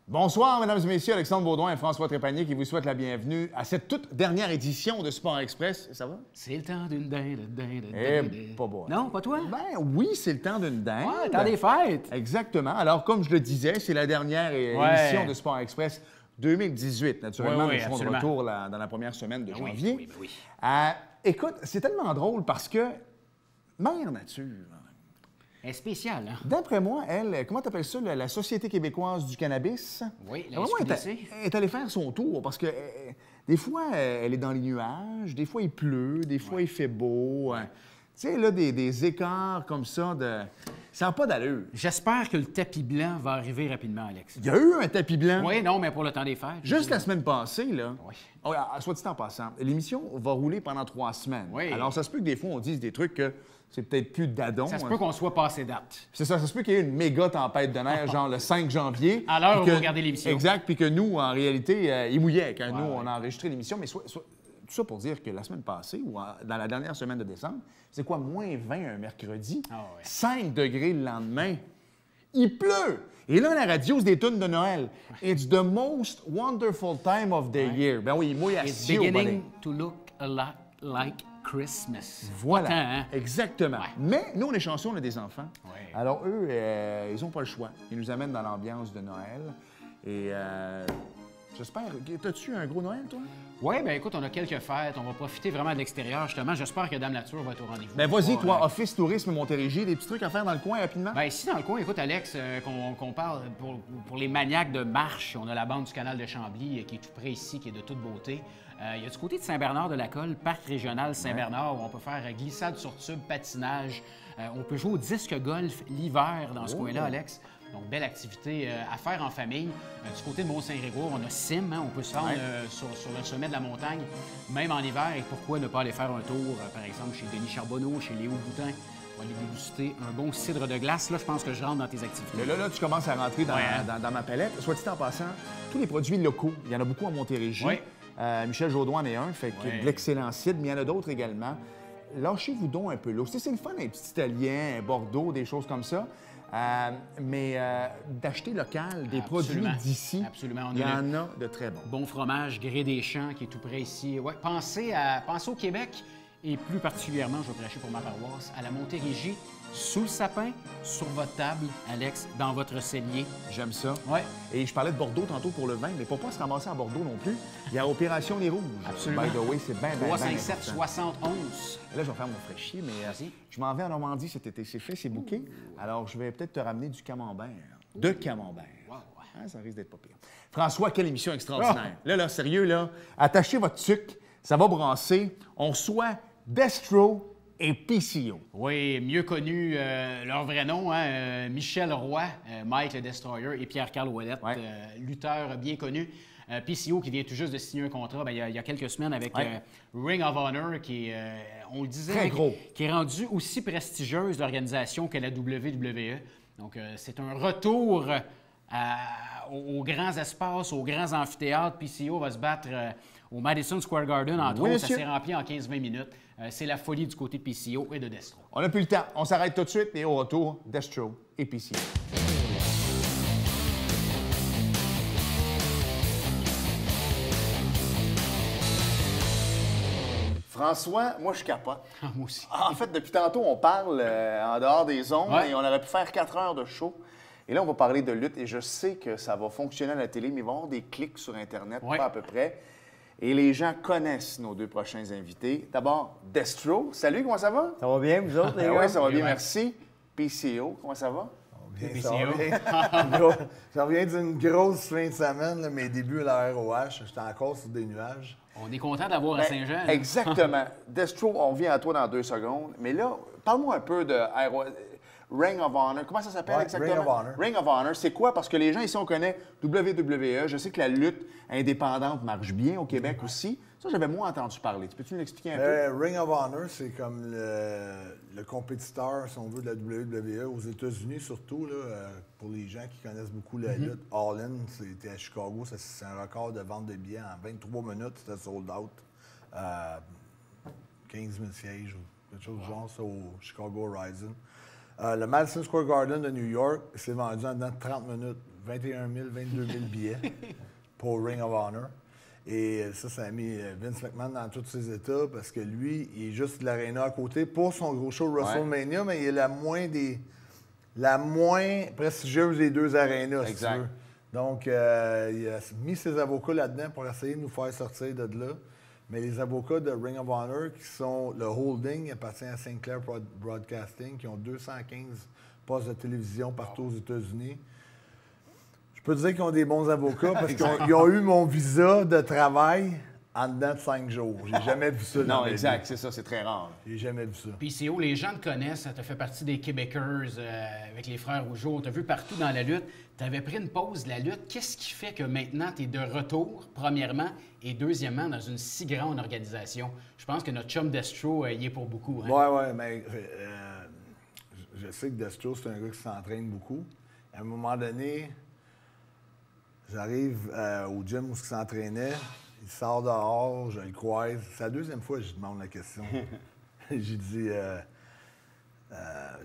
Bonsoir, mesdames et messieurs, Alexandre Baudouin et François Trépanier qui vous souhaitent la bienvenue à cette toute dernière édition de Sport Express. Ça va? C'est le temps d'une dinde. Pas bon. Non, pas toi? Ben oui, c'est le temps d'une dinde. Ouais, temps des fêtes. Exactement. Alors, comme je le disais, c'est la dernière édition de Sport Express 2018. Naturellement, nous serons de retour dans la première semaine de janvier. Oui. Écoute, c'est tellement drôle parce que Mère Nature... Elle est spéciale, hein? D'après moi, elle, comment t'appelles ça, la Société québécoise du cannabis? Oui, la SQDC. Elle est allée faire son tour parce que des fois, elle est dans les nuages, des fois, il pleut, des fois, il fait beau. Tu sais, là, des écarts comme ça, ça n'a pas d'allure. J'espère que le tapis blanc va arriver rapidement, Alex. Il y a eu un tapis blanc. Oui, non, mais pour le temps des fêtes. Juste la semaine passée, là. Oui. Soit dit en passant, l'émission va rouler pendant 3 semaines. Oui. Alors, ça se peut que des fois, on dise des trucs que c'est peut-être plus d'adon. Ça se peut qu'on soit passé date. C'est ça se peut qu'il y ait une méga tempête de neige, genre le 5 janvier. À l'heure où vous regardez l'émission. Exact, puis que nous, en réalité, il mouillait quand nous, on a enregistré l'émission. Mais tout ça pour dire que la semaine passée, ou dans la dernière semaine de décembre, c'est quoi, moins 20 un mercredi, 5 degrés le lendemain. Il pleut! Et là, la radio, c'est des tunes de Noël. It's the most wonderful time of the year. Ben oui, il mouille à It's beginning to look a lot like Christmas. Voilà, Attends, hein? exactement. Ouais. Mais nous, on est chanceux, on a des enfants. Ouais. Alors eux, ils n'ont pas le choix. Ils nous amènent dans l'ambiance de Noël. Et j'espère... T'as-tu un gros Noël, toi? Oui, bien écoute, on a quelques fêtes. On va profiter vraiment de l'extérieur, justement. J'espère que Dame Nature va être au rendez-vous. Ben vas-y, toi, Office Tourisme Montérégie, des petits trucs à faire dans le coin rapidement? Bien, ici, dans le coin, écoute, Alex, qu'on parle pour les maniaques de marche, on a la bande du canal de Chambly qui est tout près ici, qui est de toute beauté. Il y a du côté de Saint-Bernard-de-la-Colle, parc régional Saint-Bernard, où on peut faire glissade sur tube, patinage. On peut jouer au disque golf l'hiver dans ce coin-là, Alex. Donc, belle activité à faire en famille. Du côté de Mont-Saint-Grégoire, on a Sim, hein, on peut se rendre sur le sommet de la montagne, même en hiver. Et pourquoi ne pas aller faire un tour, par exemple, chez Denis Charbonneau, chez Léo Boutin, pour aller déguster un bon cidre de glace. Là, je pense que je rentre dans tes activités. Là, tu commences à rentrer dans ma palette. Soit dit en passant, tous les produits locaux, il y en a beaucoup à Montérégie. Oui. Michel Jaudoin en est un, fait que de l'excellent cidre, mais il y en a d'autres également. Lâchez-vous donc un peu l'eau. C'est le fun, un petit Italien, un Bordeaux, des choses comme ça. Mais d'acheter local, des produits d'ici, il y en a de très bons. Bon fromage, Gré des Champs, qui est tout près ici. Ouais, pensez au Québec, et plus particulièrement, je vais prêcher pour ma paroisse, à la Montérégie, sous le sapin, sur votre table, Alex, dans votre cellier. J'aime ça. Ouais. Et je parlais de Bordeaux tantôt pour le vin, mais pour pas se ramasser à Bordeaux non plus, il y a Opération Les Rouges. Absolument. By the way, c'est bien 357 71. Là, je vais faire mon fraîchier, mais je m'en vais en Normandie cet été. C'est fait, c'est bouqué. Alors, je vais peut-être te ramener du camembert. De camembert. Wow. Hein, ça risque d'être pas pire. François, quelle émission extraordinaire. Là, sérieux, là, attachez votre sucre, ça va brasser. On reçoit Destro et PCO. Oui, mieux connu, leur vrai nom, hein, Michel Roy, Mike le Destroyer et Pierre-Carl Ouellette, lutteur bien connu. PCO qui vient tout juste de signer un contrat il y a quelques semaines avec Ring of Honor, qui est, on le disait, très gros. Qui est rendu aussi prestigieuse l'organisation que la WWE. Donc, c'est un retour aux grands espaces, aux grands amphithéâtres. PCO va se battre au Madison Square Garden, entre autres. Ça s'est rempli en 15-20 minutes. C'est la folie du côté de PCO et de Destro. On n'a plus le temps. On s'arrête tout de suite et au retour, Destro et PCO. François, moi, je capote. Moi aussi. En fait, depuis tantôt, on parle en dehors des ondes et on aurait pu faire 4 heures de show. Et là, on va parler de lutte et je sais que ça va fonctionner à la télé, mais il va y avoir des clics sur Internet, pas à peu près. Et les gens connaissent nos 2 prochains invités. D'abord, Destro. Salut, comment ça va? Ça va bien, vous autres, les gars? Oui, ça va bien, merci. PCO, comment ça va? Bien, ça va bien. Je reviens d'une grosse fin de semaine, là, mes débuts à la ROH. J'étais encore sur des nuages. On est content d'avoir à Saint-Jean. Exactement. Destro, on vient à toi dans 2 secondes. Mais là, parle-moi un peu de Ring of Honor. Comment ça s'appelle exactement? Ring of Honor. Ring of Honor, c'est quoi? Parce que les gens ici, on connaît WWE. Je sais que la lutte indépendante marche bien au Québec aussi. Ça, j'avais moins entendu parler. Peux-tu nous l'expliquer un peu? Ring of Honor, c'est comme le compétiteur, si on veut, de la WWE aux États-Unis, surtout, là, pour les gens qui connaissent beaucoup la lutte. All In, c'était à Chicago. C'est un record de vente de billets. En 23 minutes, c'était sold out. 15 000 sièges ou quelque chose du genre, ça, au Chicago Horizon. Le Madison Square Garden de New York s'est vendu en dedans de 30 minutes 21 000, 22 000 billets pour Ring of Honor. Et ça a mis Vince McMahon dans tous ses états parce que lui, il est juste de l'aréna à côté pour son gros show WrestleMania, mais il est la moins prestigieuse des deux arénas, si tu veux. Donc, il a mis ses avocats là-dedans pour essayer de nous faire sortir de là. Mais les avocats de Ring of Honor, qui sont le holding, appartient à Sinclair Broadcasting, qui ont 215 postes de télévision partout aux États-Unis. Je peux te dire qu'ils ont des bons avocats parce qu'ils ont eu mon visa de travail en dedans de 5 jours. J'ai jamais vu ça. Non, exact, c'est ça, c'est très rare. J'ai jamais vu ça. PCO, les gens te connaissent, tu as fait partie des Québécois avec les frères Rougeau, tu as vu partout dans la lutte. Tu avais pris une pause de la lutte. Qu'est-ce qui fait que maintenant tu es de retour, premièrement, et deuxièmement, dans une si grande organisation? Je pense que notre chum Destro y est pour beaucoup. Hein? Oui, mais je sais que Destro, c'est un gars qui s'entraîne beaucoup. À un moment donné, j'arrive au gym où il s'entraînait. Il sort dehors, je le croise. C'est la deuxième fois que je lui demande la question. J'ai dit,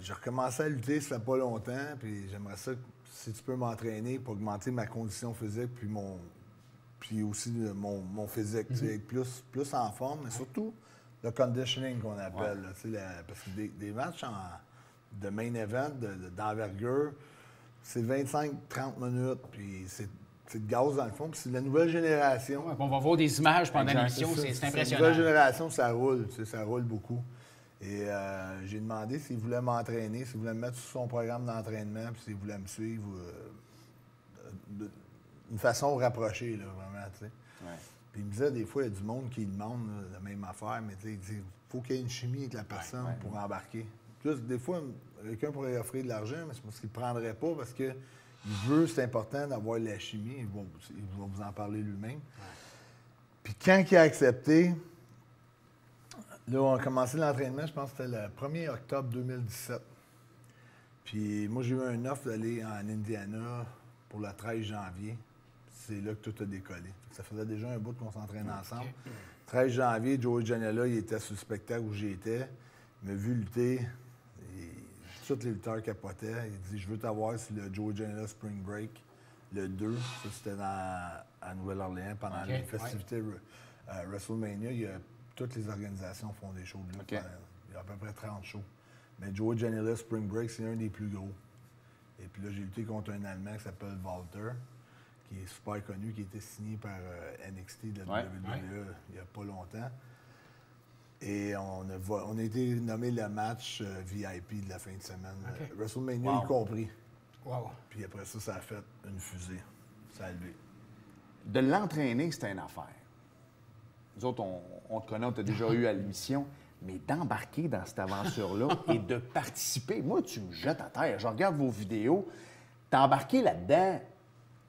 j'ai recommencé à lutter, ça fait pas longtemps, puis j'aimerais ça, si tu peux m'entraîner pour augmenter ma condition physique, puis aussi mon physique, être plus en forme, mais surtout le conditioning qu'on appelle. Là, parce que des matchs de main event, d'envergure, c'est 25-30 minutes, puis c'est de gaz dans le fond, puis c'est de la nouvelle génération. Ouais, on va voir des images pendant l'émission, c'est impressionnant. La nouvelle génération, ça roule beaucoup. Et j'ai demandé s'il voulait m'entraîner, s'il voulait me mettre sur son programme d'entraînement, puis s'il voulait me suivre d'une façon rapprochée, là, vraiment, tu sais. Ouais. Puis il me disait, des fois, il y a du monde qui demande là, la même affaire, mais tu sais, il dit, faut qu'il y ait une chimie avec la personne pour embarquer. Plus, des fois, quelqu'un pourrait offrir de l'argent, mais c'est parce qu'il ne prendrait pas, parce que il veut, c'est important d'avoir la chimie. Il va vous en parler lui-même. Ouais. Puis quand il a accepté, là, on a commencé l'entraînement, je pense que c'était le 1er octobre 2017. Puis moi, j'ai eu un offre d'aller en Indiana pour le 13 janvier. C'est là que tout a décollé. Ça faisait déjà un bout qu'on s'entraînait ensemble. 13 janvier, Joey Janela, il était sur le spectacle où j'étais. Il m'a vu lutter. Tous les lutteurs capotaient. Il dit, je veux t'avoir sur le Joey Janela Spring Break, le 2. Ça, c'était à Nouvelle-Orléans pendant les festivités WrestleMania. Toutes les organisations font des shows de lutte. Il y a à peu près 30 shows. Mais Joey Janela Spring Break, c'est un des plus gros. Et puis là, j'ai lutté contre un Allemand qui s'appelle Walter, qui est super connu, qui a été signé par NXT de la WWE il n'y a pas longtemps. Et on a été nommé le match VIP de la fin de semaine. WrestleMania y compris. Wow. Puis après ça, ça a fait une fusée. Ça a levé. De l'entraîner, c'était une affaire. Nous autres, on te connaît, on t'a déjà eu à l'émission, mais d'embarquer dans cette aventure-là et de participer, moi, tu me jettes à terre. Je regarde vos vidéos, t'as embarqué là-dedans,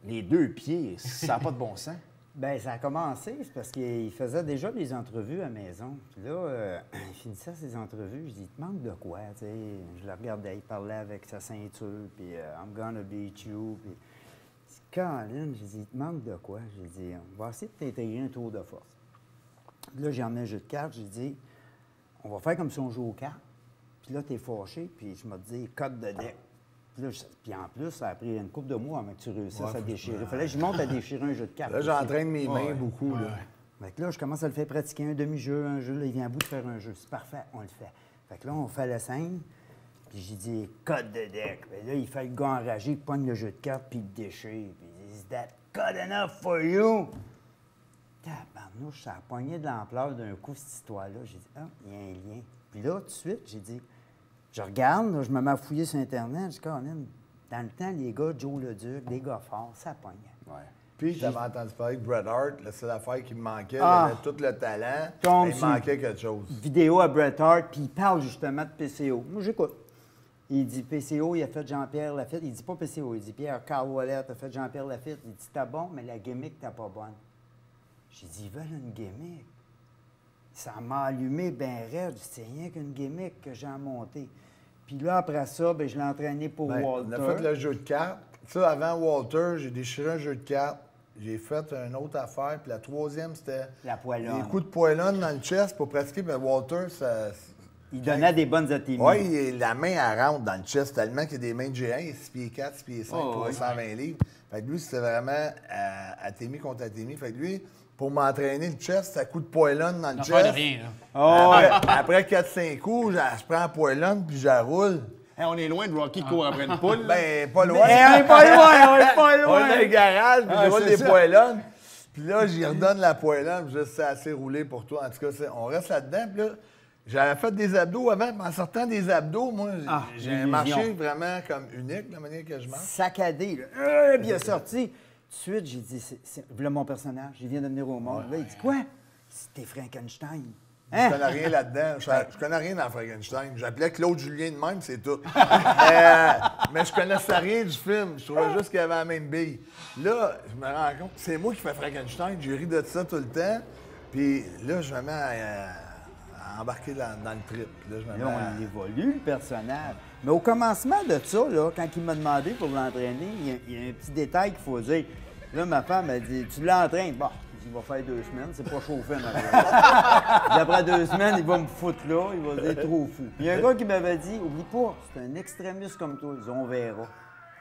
les 2 pieds, ça n'a pas de bon sens. Bien, ça a commencé, c'est parce qu'il faisait déjà des entrevues à la maison. Puis là, il finissait ses entrevues, je dis, il te manque de quoi, tu sais? Je le regardais, il parlait avec sa ceinture, puis I'm gonna beat you, puis... Colin, j'ai dit, il te manque de quoi? J'ai dit, on va essayer de t'intégrer un tour de force. Puis là, j'ai emmené un jeu de cartes, j'ai dit, on va faire comme si on joue aux cartes. Puis là, t'es fâché, puis je me dis, code de deck. Puis en plus, ça a pris une couple de mois avant que tu réussisses à déchirer. Il fallait que je monte à déchirer un jeu de cartes. Là, j'entraîne mes mains beaucoup. Là. Fait que là, je commence à le faire pratiquer un demi-jeu, un jeu. Là, il vient à bout de faire un jeu. C'est parfait, on le fait. Fait que là, on fait la scène. Puis j'ai dit, code de deck. Puis là, il fait le gars enragé, il pogne le jeu de cartes, puis il déchire. Puis il dit, is that good enough for you? Tabarnouche, ça a pogné de l'ampleur d'un coup, cette histoire-là. J'ai dit, ah, il y a un lien. Puis là, tout de suite, j'ai dit, je regarde, là, je me mets à fouiller sur Internet. Je dis, Colin, dans le temps, les gars, Joe le Duc, des gars forts, ça pognait. Ouais. Puis, tu avais entendu parler de Bret Hart, la seule affaire qui me manquait, il avait tout le talent, mais il manquait quelque chose. Vidéo à Bret Hart, puis il parle justement de PCO. Moi, j'écoute. Il dit PCO, il a fait Jean-Pierre Lafitte. Il dit pas PCO, il dit Pierre-Carl Ouellet a fait Jean-Pierre Lafitte. Il dit, t'as bon, mais la gimmick, t'as pas bonne. J'ai dit, ils veulent une gimmick. Ça m'a allumé bien raide. C'est rien qu'une gimmick que j'ai monté. Puis là, après ça, bien, je l'ai entraîné pour Walter. On a fait le jeu de cartes. Ça, avant Walter, j'ai déchiré un jeu de cartes. J'ai fait une autre affaire. Puis la troisième, c'était la poêlonne. Des coups de poêlonne dans le chest pour pratiquer. Mais Walter, ça... Il donnait des bonnes atténues. Oui, la main, elle rentre dans le chest tellement qu'il y a des mains de géants. Il est 6 pieds 4, 6 pieds 5 pour 120 livres. Fait que lui, c'était vraiment Athémie contre Athémie. Fait que lui, pour m'entraîner le chest, c'est à coup de poilon dans le Non, chest. faire de rien, là. Après 4-5 coups, je prends la poilon puis je la roule. Hey, on est loin de Rocky qui court après une poule. Ben, pas loin. on est pas loin, on est pas On loin. est dans le garage, puis Ah, je roule c'est des ça. poilons. Puis là, j'y redonne la poilonne, puis juste c'est assez roulé pour toi. En tout cas, on reste là-dedans. Puis là, j'avais fait des abdos avant, mais en sortant des abdos, moi, j'ai un illusion. marché vraiment comme unique, la manière que je marche. Saccadé, là. Puis il a sorti. Tout de suite, j'ai dit, voilà mon personnage, il vient de venir au monde. Là, il dit, quoi? C'était Frankenstein. Je connais rien là-dedans. Je connais rien dans Frankenstein. J'appelais Claude Julien de même, c'est tout. Mais je connaissais rien du film. Je trouvais juste qu'il y avait la même bille. Là, je me rends compte que c'est moi qui fais Frankenstein. J'ai ri de ça tout le temps. Puis là, je me mets à embarquer dans le trip. Là, je me Là, mets on évolue, le personnage. Mais au commencement de ça, là, quand il m'a demandé pour l'entraîner, il y a un petit détail qu'il faut dire. Là, ma femme a dit, tu l'entraînes? Bon, il va faire 2 semaines, c'est pas chauffé, ma après 2 semaines, il va me foutre là, il va dire trop fou. Puis il y a un gars qui m'avait dit, oublie pas, c'est un extrémiste comme toi. Ils dit, on verra.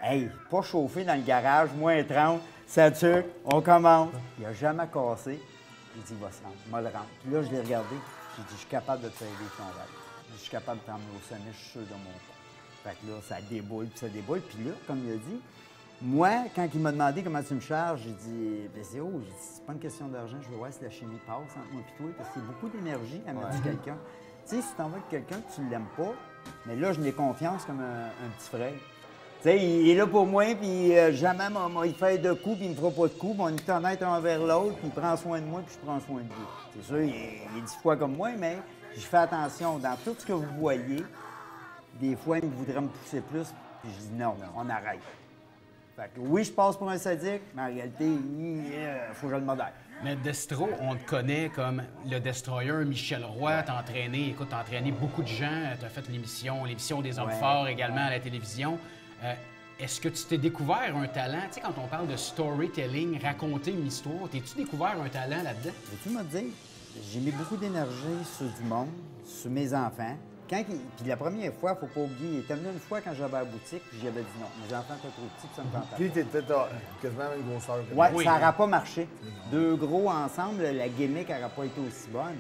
Hey, pas chauffé dans le garage, moins 30, ça tue, on commence. Il a jamais cassé. Il dit, il va se rendre, il va le rendre. Puis là, je l'ai regardé, j'ai dit, je suis capable de te faire vivre ton rêve. Je suis capable de t'emmener au sommet, je suis sûr de mon coup. Fait que là, ça déboule, puis ça déboule. Puis là, comme il a dit, moi, quand il m'a demandé comment tu me charges, j'ai dit, ben c'est c'est pas une question d'argent, je veux voir si la chimie passe entre moi et toi, parce qu'il y a beaucoup d'énergie à mettre sur quelqu'un. Tu sais, si tu envoies quelqu'un que tu l'aimes pas, mais là, je n'ai confiance comme un petit frère. Tu sais, il est là pour moi, puis jamais il fait de coups, puis il me fera pas de coups, puis on est honnête un envers l'autre, puis il prend soin de moi, puis je prends soin de lui. C'est sûr, il est 10 fois comme moi, mais je fais attention. Dans tout ce que vous voyez, des fois, il voudrait me pousser plus, puis je dis non, on arrête. Fait que oui, je passe pour un sadique, mais en réalité, il faut que je le modère. Mais Destro, on te connaît comme le Destroyer, Michel Roy, t'as entraîné, écoute, t'as entraîné beaucoup de gens, t'as fait l'émission des Hommes forts également à la télévision. Est-ce que tu t'es découvert un talent? Tu sais, quand on parle de storytelling, raconter une histoire, t'es-tu découvert un talent là-dedans? Veux-tu me dire, j'ai mis beaucoup d'énergie sur du monde, sur mes enfants. Puis la première fois, il ne faut pas oublier, il était venu une fois quand j'avais la boutique, puis j'avais dit non, mes enfants étaient trop petits, puis ça me tentait pas. Puis t'étais quasiment la même grosseur que Ouais, Oui. ça n'aurait pas marché. 2 gros ensemble, la gimmick n'aurait pas été aussi bonne.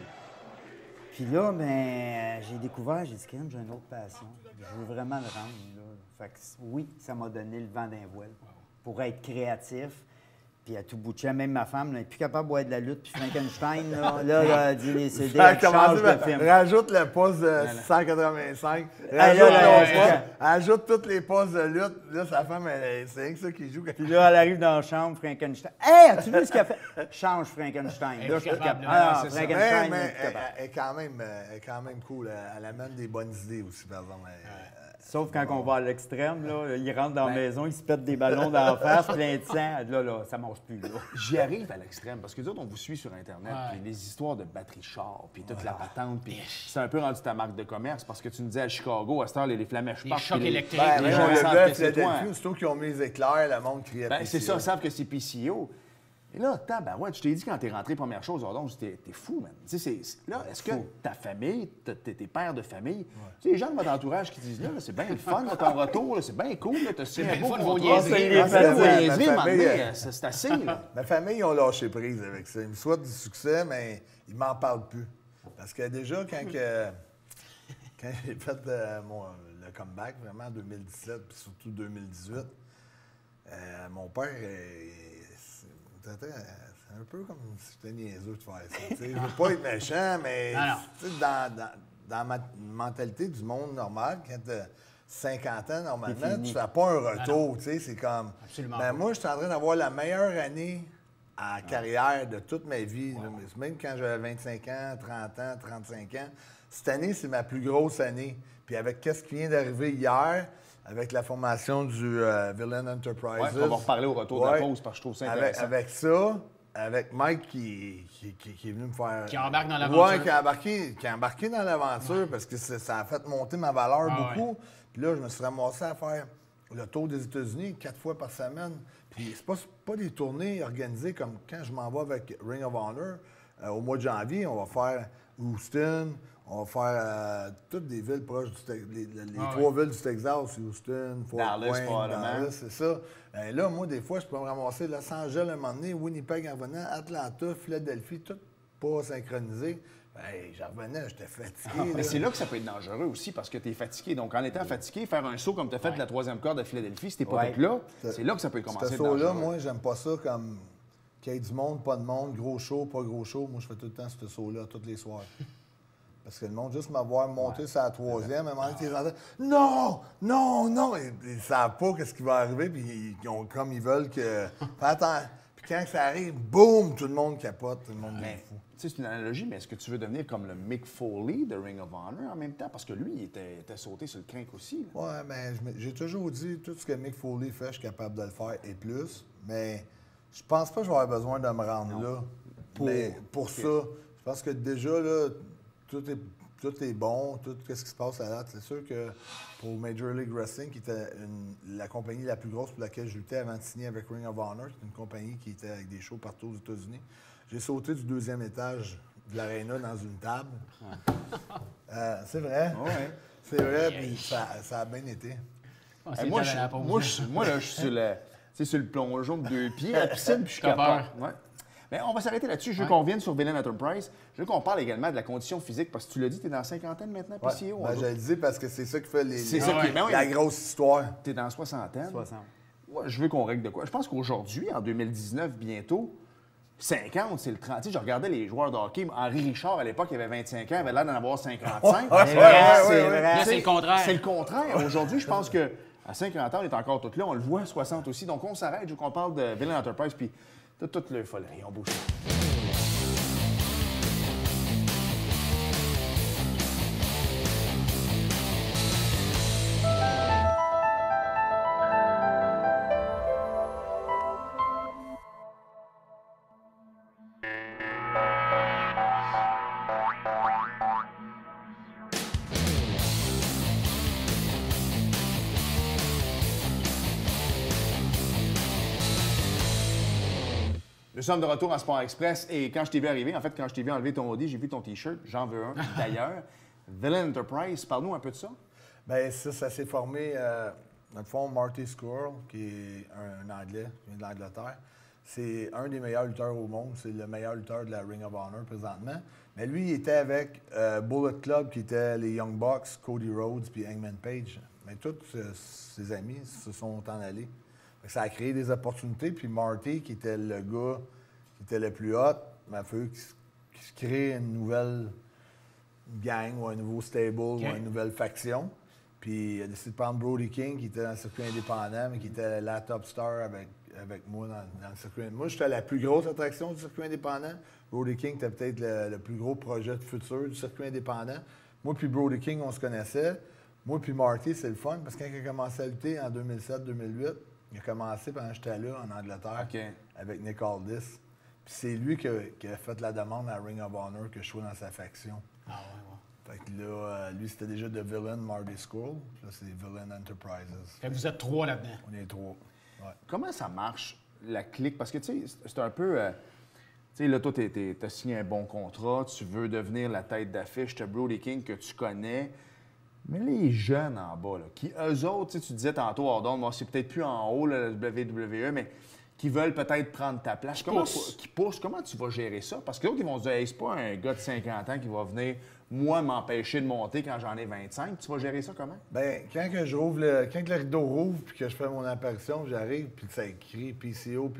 Puis là, ben, j'ai découvert, j'ai dit, Karen, j'ai une autre passion. Je veux vraiment le rendre. Là. Fait que, oui, ça m'a donné le vent d'un voile pour être créatif. Puis à tout bout de champ, même ma femme, elle n'est plus capable de boire de la lutte. Puis Frankenstein, elle dit les CD, elle change de film. Rajoute le poste de 185. Ajoute tous les postes de lutte. Là, sa femme, c'est rien que ça qui joue. Puis là, elle arrive dans la chambre, Frankenstein. Hey, as-tu vu ce qu'elle fait? Change Frankenstein. Là, je suis capable. Ah, c'est ça. Frankenstein, Mais je suis capable. elle est quand même cool. Elle amène des bonnes idées aussi, par exemple. Sauf quand on va à l'extrême, là, il rentre dans la maison, il se pète des ballons dans la face, plein de sang. Là, ça mange plus. Là. J'y arrive à l'extrême, parce que nous autres, on vous suit sur Internet, puis les histoires de batterie char, puis toute la patente, puis c'est un peu rendu ta marque de commerce, parce que tu nous disais à Chicago, à cette heure, les flamèches Les partent. chocs puis électriques. Ben, les on gens le savent bœuf, que c'est toi. Philadelphie, aussitôt qu'ils ont mis les éclairs, le monde criait. Ben, c'est ça, PCO. ils savent que c'est PCO. Et là, ouais, je t'ai dit quand t'es rentré, première chose, donc t'es fou, man. Tu sais, là, est-ce que ta famille, tes pères de famille, tu sais, les gens de votre entourage qui disent, là, c'est bien le fun, là, ton retour, là, c'est bien cool, là, t'as signé un beau le fun, contrat, vos niaiseries. niaiseries, Ma à un moment famille, donné, c'est assez, là. Ma famille, ils ont lâché prise avec ça. Ils me souhaitent du succès, mais ils m'en parlent plus. Parce que déjà, quand j'ai fait le comeback, vraiment en 2017, puis surtout 2018, mon père, c'était un peu comme si j'étais niaiseux de faire ça. Je ne veux pas être méchant, mais dans ma mentalité du monde normal, quand tu as 50 ans, normalement, tu ne fais pas un retour. C'est comme. Absolument Ben, pas. moi, je suis en train d'avoir la meilleure année en carrière de toute ma vie. Là. Même quand j'avais 25 ans, 30 ans, 35 ans. Cette année, c'est ma plus grosse année. Puis avec ce qui vient d'arriver hier, avec la formation du Villain Enterprises. Ouais, on va reparler au retour de la pause, parce que je trouve ça intéressant. Avec ça, avec Mike qui est venu me faire... Qui embarque dans l'aventure. Ouais, qui a embarqué dans l'aventure parce que ça a fait monter ma valeur beaucoup. Puis là, je me suis ramassé à faire le tour des États-Unis 4 fois par semaine. Puis c'est pas des tournées organisées comme quand je m'en vais avec Ring of Honor. Au mois de janvier, on va faire Houston, On va faire toutes des villes proches les 3 villes du Texas, Houston, Fort Wayne, Dallas, c'est ça. Et là, moi, des fois, je peux me ramasser Los Angeles un moment donné, Winnipeg en revenant, Atlanta, Philadelphie, tout pas synchronisé. Hey, j'en revenais, j'étais fatigué. Mais c'est là que ça peut être dangereux aussi, parce que tu es fatigué. Donc, en étant fatigué, faire un saut comme tu as fait de la 3e corde de Philadelphie, si t'es pas là, c'est là que ça peut commencer à être dangereux. Ce saut-là, moi, j'aime pas ça comme qu'il y ait du monde, pas de monde, gros show, pas gros show. Moi, je fais tout le temps ce saut-là, tous les soirs. Parce que le monde, juste m'avoir monté sur la 3e, à un moment donné, ils entendent « Non! Non! Non! » Ils ne savent pas ce qui va arriver, puis comme ils veulent que... Attends. Puis quand ça arrive, boum! Tout le monde capote, tout le monde est fou. C'est une analogie, mais est-ce que tu veux devenir comme le Mick Foley de Ring of Honor en même temps? Parce que lui, il était sauté sur le crinque aussi. Là. Ouais, mais j'ai toujours dit, tout ce que Mick Foley fait, je suis capable de le faire et plus. Mais je pense pas que je vais avoir besoin de me rendre là pour ça. Je pense que déjà, là, tout est bon, tout ce qui se passe à date. C'est sûr que pour Major League Wrestling, qui était la compagnie la plus grosse pour laquelle je luttais avant de signer avec Ring of Honor, c'est une compagnie qui était avec des shows partout aux États-Unis. J'ai sauté du 2e étage de l'aréna dans une table. C'est vrai. Oui. C'est vrai, puis ça a bien été. Moi, là, je suis sur le plongeon de 2 pieds à la piscine, puis je suis capable. Ouais. Mais on va s'arrêter là-dessus. Je veux qu'on vienne sur Villain Enterprise. Je veux qu'on parle également de la condition physique, parce que tu l'as dit, tu es dans la cinquantaine maintenant, PCO. Je le dis parce que c'est ça qui fait la grosse histoire. Tu es dans la soixantaine. 60. Ouais, je veux qu'on règle de quoi. Je pense qu'aujourd'hui, en 2019, bientôt, 50, c'est le 30. Tu sais, je regardais les joueurs de hockey. Henri Richard, à l'époque, il avait 25 ans, il avait l'air d'en avoir 55. C'est le contraire. C'est le contraire. Aujourd'hui, je pense qu'à 50 ans, on est encore tous là. On le voit à 60 aussi. Donc, on s'arrête. Je veux qu'on parle de Villain Enterprise, puis de toute le folerie. On bouge. Nous sommes de retour en Sport Express et quand je t'ai vu arriver, en fait, quand je t'ai vu enlever ton hoodie, j'ai vu ton T-shirt, j'en veux un d'ailleurs. Villain Enterprise, parle-nous un peu de ça. Bien, ça s'est formé, dans le fond, Marty Scurll, qui est un Anglais, qui vient de l'Angleterre. C'est un des meilleurs lutteurs au monde, c'est le meilleur lutteur de la Ring of Honor présentement. Mais lui, il était avec Bullet Club, qui était les Young Bucks, Cody Rhodes puis Hangman Page. Mais tous ses amis se sont en allés. Ça a créé des opportunités, puis Marty, qui était le gars qui était le plus hot, m'a fait qu'il se crée une nouvelle gang ou un nouveau stable ou une nouvelle faction. Puis il a décidé de prendre Brody King, qui était dans le circuit indépendant, mais qui était la top star avec moi dans le circuit indépendant. Moi, j'étais la plus grosse attraction du circuit indépendant. Brody King était peut-être le plus gros projet de futur du circuit indépendant. Moi puis Brody King, on se connaissait. Moi puis Marty, c'est le fun, parce que quand il a commencé à lutter en 2007-2008, il a commencé pendant que j'étais là, en Angleterre, avec Nick Aldis. Puis c'est lui qui a fait la demande à Ring of Honor que je sois dans sa faction. Ah ouais. Fait que là, lui, c'était déjà The Villain Marty Scurll. Là, c'est Villain Enterprises. Fait que vous êtes 3 là-dedans. On est 3. Ouais. Comment ça marche, la clique? Parce que, tu sais, c'est un peu... tu sais, là, toi, t'as signé un bon contrat, tu veux devenir la tête d'affiche, t'as Brody King que tu connais. Mais les jeunes en bas, là, qui, eux autres, tu disais tantôt, Ordon, bon, c'est peut-être plus en haut, là, la WWE, mais qui veulent peut-être prendre ta place. Qui poussent. Comment tu vas gérer ça? Parce que l'autre, ils vont se dire, hey, c'est pas un gars de 50 ans qui va venir, moi, m'empêcher de monter quand j'en ai 25. Tu vas gérer ça comment? Bien, quand le rideau rouvre puis que je fais mon apparition, j'arrive, puis ça écrit PCO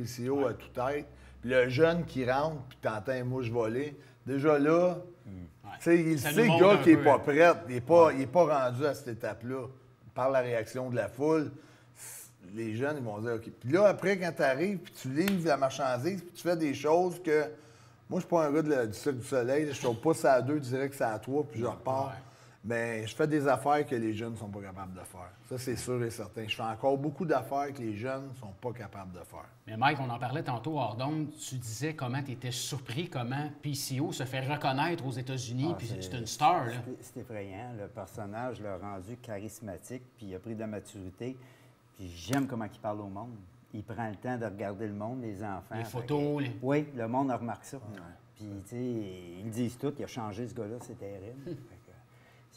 à toute tête. Puis le jeune qui rentre, puis t'entends une mouche voler, déjà là, tu sais, il sait le gars qui n'est pas prêt, il n'est pas rendu à cette étape-là. Par la réaction de la foule, les jeunes, ils vont dire OK. Puis là, après, quand tu arrives, puis tu livres la marchandise, puis tu fais des choses que. Moi, je suis pas un gars du Cirque du Soleil, je ne pas ça à 2, direct ça à 3, puis je repars. Ouais. Mais je fais des affaires que les jeunes ne sont pas capables de faire. Ça, c'est sûr et certain. Je fais encore beaucoup d'affaires que les jeunes ne sont pas capables de faire. Mais Mike, on en parlait tantôt hors d'onde. Tu disais comment tu étais surpris, comment PCO se fait reconnaître aux États-Unis, puis c'est une star. Là. C'est effrayant. Le personnage l'a rendu charismatique, puis il a pris de la maturité. Puis j'aime comment il parle au monde. Il prend le temps de regarder le monde, les enfants. Les photos. Oui, le monde remarque ça. Ouais. Puis, tu sais, ils disent tout. Il a changé, ce gars-là, c'est terrible.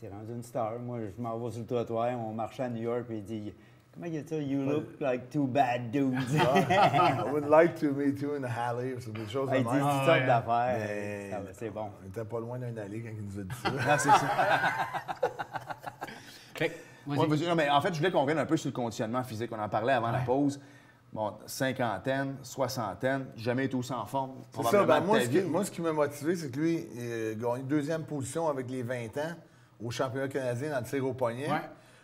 s'est rendu une star. Moi, je m'en vais sur le trottoir, on marchait à New York, puis il dit comment il dit ça? You look like two bad dudes. I would like to meet you in a alley, c'est des choses de Il dit même. toutes sortes d'affaires. Mais C'est bon. On n'était pas loin d'un allée quand il nous a dit ça. Ah, c'est ça. Fait que, vas-y. Ouais, vas-y. Non, mais en fait, je voulais qu'on revienne un peu sur le conditionnement physique. On en parlait avant la pause. Bon, cinquantaine, soixantaine, jamais été aussi en forme. C'est ça, ben, probablement de ta vie. moi, ce qui m'a motivé, c'est que lui, il a gagné deuxième position avec les 20 ans au championnat canadien dans le tir au poignet. Ouais.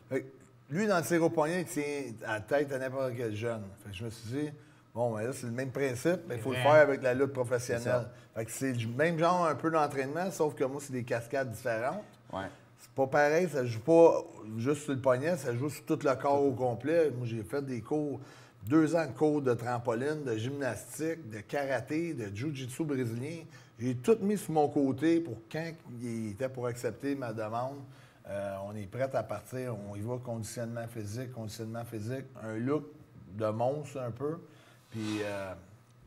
Fait que lui, dans le tir au poignet, il tient à la tête à n'importe quel jeune. Fait que je me suis dit, bon, ben là, c'est le même principe, mais il faut le faire avec la lutte professionnelle. Fait que c'est le même genre un peu d'entraînement, sauf que moi, c'est des cascades différentes. Ouais. C'est pas pareil, ça joue pas juste sur le poignet, ça joue sur tout le corps au complet. Moi, j'ai fait des cours, 2 ans de cours de trampoline, de gymnastique, de karaté, de jiu-jitsu brésilien. J'ai tout mis sur mon côté pour quand il était pour accepter ma demande. On est prêt à partir, on y va conditionnement physique, un look de monstre un peu. Puis,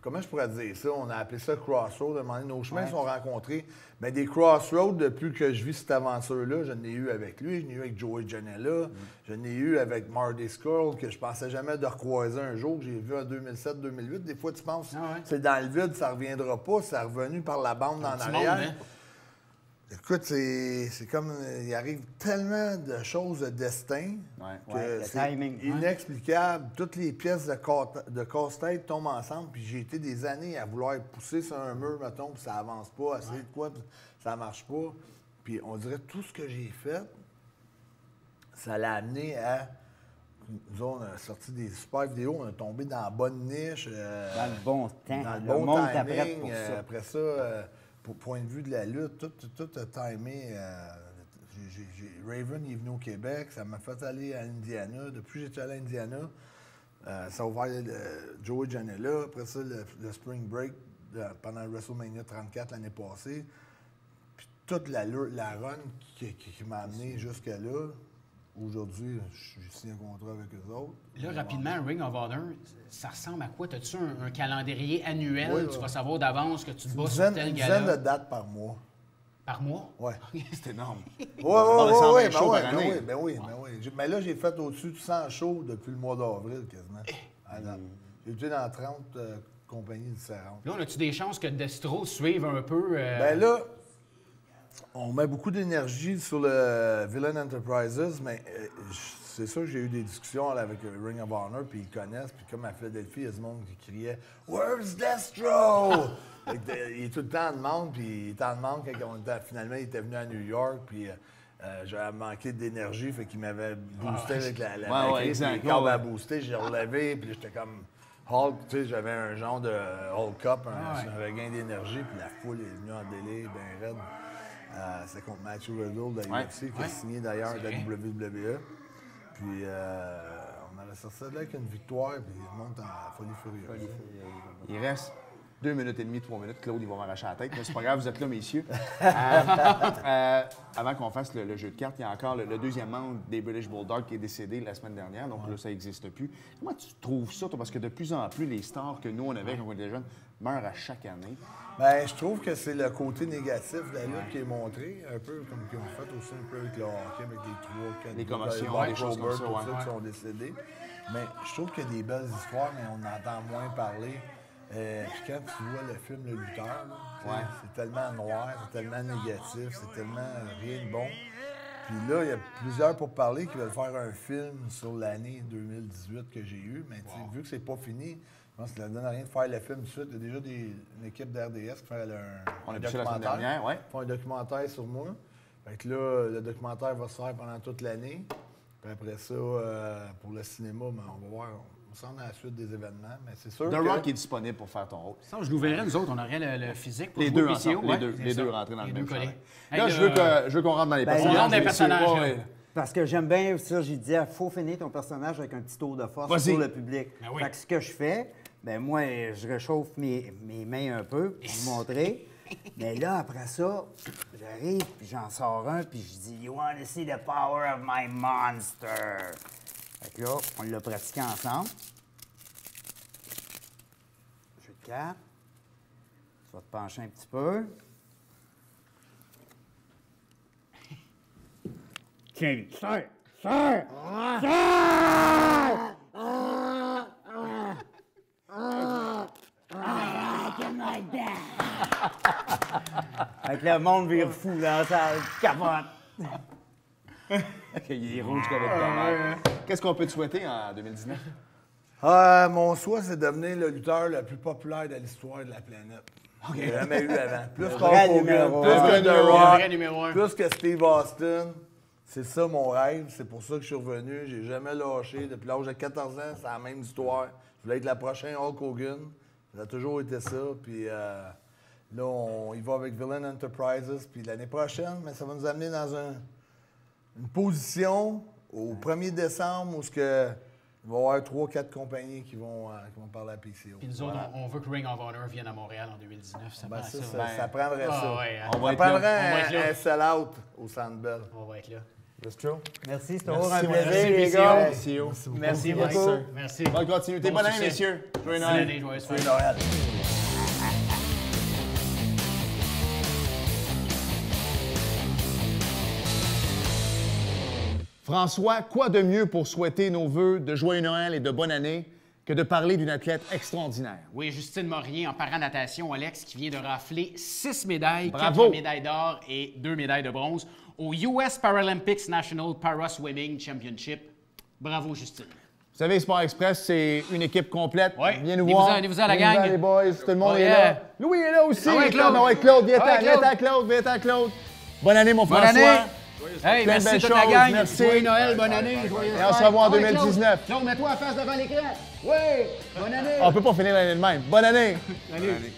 comment je pourrais dire ça? On a appelé ça Crossroads. À un moment donné, nos chemins sont rencontrés. Bien, des Crossroads, depuis que je vis cette aventure-là, je l'ai eu avec lui, je l'ai eu avec Joey Janela, je l'ai eu avec Marty Scurll, que je pensais jamais de recroiser un jour, que j'ai vu en 2007-2008. Des fois, tu penses, c'est dans le vide, ça ne reviendra pas, ça est revenu par la bande en arrière. Monde, hein? Écoute, c'est comme, il arrive tellement de choses de destin que le c'est timing. inexplicable. Toutes les pièces de casse-tête tombent ensemble, puis j'ai été des années à vouloir pousser sur un mur, mettons, puis ça avance pas, essayer de quoi, puis ça marche pas. Puis on dirait tout ce que j'ai fait, ça l'a amené à... Nous, on a sorti des super vidéos, on a tombé dans la bonne niche. Dans le bon temps. Dans le Le bon monde timing. t'apprête pour ça. Après ça, pour point de vue de la lutte, tout a timé. Raven est venu au Québec, ça m'a fait aller à Indiana. Depuis que j'étais allé à Indiana, ça a ouvert Joey Janela. Après ça, le Spring Break pendant WrestleMania 34 l'année passée. Puis toute la run qui m'a amené jusque-là. Aujourd'hui, j'ai signé un contrat avec eux autres. Là, rapidement, Ring of Honor, ça ressemble à quoi? As-tu un calendrier annuel? Oui, Tu oui. vas savoir d'avance que tu te bats Une sur tel dizaine gala? de dates par mois. Par mois? Oui. C'est énorme. Oui, On oui, les 120 shows par année. oui. Mais là, j'ai fait au-dessus de 100 shows depuis le mois d'avril, quasiment. À date. J'ai été dans 30 compagnies différentes. Là, on a-tu des chances que Destro suive un peu? Ben là, on met beaucoup d'énergie sur le Villain Enterprises, mais c'est sûr que j'ai eu des discussions là, avec Ring of Honor, puis ils connaissent, puis comme à Philadelphie, il y a du monde qui criait « Where's Destro? » Il est tout le temps en demande, puis il est en demande quand finalement il était venu à New York, puis j'avais manqué d'énergie, fait qu'il m'avait boosté avec la batterie, exact. puis le câble à booster, j'ai relevé, puis j'étais comme Hulk, tu sais, j'avais un genre de Hulk Up, un regain d'énergie, puis la foule est venue en délai, bien raide. C'était contre Matthew Riddle de UFC, qui a signé d'ailleurs de la WWE. Puis on avait sorti ça là avec une victoire, puis il monte en folie furieuse. Il reste 2 minutes et demie, 3 minutes. Claude, il va m'arracher la tête. Mais c'est pas grave, vous êtes là, messieurs. Avant qu'on fasse le jeu de cartes, il y a encore le deuxième membre des British Bulldogs qui est décédé la semaine dernière. Donc là, ça n'existe plus. Comment tu trouves ça, toi? Parce que de plus en plus, les stars que nous, on avait quand on était jeunes, meurent à chaque année. Bien, je trouve que c'est le côté négatif de la lutte qui est montré, un peu comme qu'ils ont fait aussi un peu avec le hockey, avec les 3, 4 Les commotions, des choses comme ça, qui sont décédés. Mais je trouve qu'il y a des belles histoires, mais on entend moins parler. Puis quand tu vois le film Le Lutteur, là, c'est tellement noir, c'est tellement négatif, c'est tellement rien de bon. Puis là, il y a plusieurs pour parler qui veulent faire un film sur l'année 2018 que j'ai eu, mais vu que c'est pas fini, je pense que ça ne donne rien de faire le film tout de suite. Il y a déjà une équipe d'RDS qui fait On un a vu ça la semaine documentaire. dernière, oui. Ils font un documentaire sur moi. Fait que là, le documentaire va se faire pendant toute l'année. Puis après ça, pour le cinéma, ben, on va voir. On s'en a la suite des événements, mais c'est sûr The Rock est disponible pour faire ton rôle. Ça, je nous verrais, nous autres, on aurait le physique pour Les jouer deux au ensemble, PCO. les deux rentrer dans les le deux même collés. chandail. Hey, Là, je veux qu'on rentre dans les Ben, personnages. on rentre dans les messieurs. personnages, Ouais, là. ouais. Parce que j'aime bien ça, j'ai dit, il faut finir ton personnage avec un petit tour de force Vas-y. pour le public. Ben oui. Fait que ce que je fais, ben moi, je réchauffe mes mains un peu pour vous montrer. Mais là, après ça, j'arrive, puis j'en sors un, puis je dis, You want to see the power of my monster? Fait que là, on l'a pratiqué ensemble. Jeu de cartes. Tu vas te pencher un petit peu. tiens, lui. Sœur! Avec le monde vire fou dans la salle, capote. Il est rouge comme une tomate. Qu'est-ce qu'on peut te souhaiter en 2019? Mon souhait, c'est de devenir le lutteur le plus populaire de l'histoire de la planète. J'ai jamais eu avant. Plus vrai qu'Hulk numéro Hogan, un. plus que The vrai Rock, numéro un. plus que Steve Austin. C'est ça mon rêve. C'est pour ça que je suis revenu. J'ai jamais lâché. Depuis l'âge de 14 ans, c'est la même histoire. Je voulais être la prochaine Hulk Hogan. Ça a toujours été ça. Puis là, on y va avec Villain Enterprises. Puis l'année prochaine, mais ça va nous amener dans une position au 1er décembre où il va y avoir 3-4 compagnies qui vont parler à PCO. Puis nous autres, on veut que Ring of Honor vienne à Montréal en 2019. Ça prend ça. Ça prendrait ça. Ouais, hein. On va Ça être là. prendrait un sell-out au Sandbell. On va être là. That's true. Merci, c'est toujours un Merci, plaisir, merci, les PCO. gars. PCO. Merci Mike. beaucoup. Merci. Bonne continuité. Bon Bonne année, succès. messieurs. Joyeux Bonne Noël. année, joyeuse fête. Noël. François, quoi de mieux pour souhaiter nos vœux de joyeux Noël et de bonne année que de parler d'une athlète extraordinaire? Oui, Justine Morier en paranatation, Alex, qui vient de rafler 6 médailles, Bravo. 4 médailles d'or et 2 médailles de bronze au US Paralympics National Para Swimming Championship. Bravo, Justine. Vous savez, Sport Express, c'est une équipe complète. Ouais. Viens nous Venez-vous-en, voir. venez-vous-en, la Venez-vous-en, gang. les boys. Tout le monde Oh, est yeah. là. Louis est là aussi. Ah ouais, Claude. Ah ouais, Claude, viens-t'en, Ah ouais, Claude. viens-t'en, Claude, viens-t'en, Claude. Bonne année, mon Bonne François. année. Hey, Plein de merci belles toute la choses, gang. merci. Joyeux Noël, bonne année. Joyeuse Et on se fête. revoit en Ah ouais, 2019. Claude, mets-toi en face devant l'écran. Oui, bonne année. On peut pas finir l'année de même. Bonne année. Allez.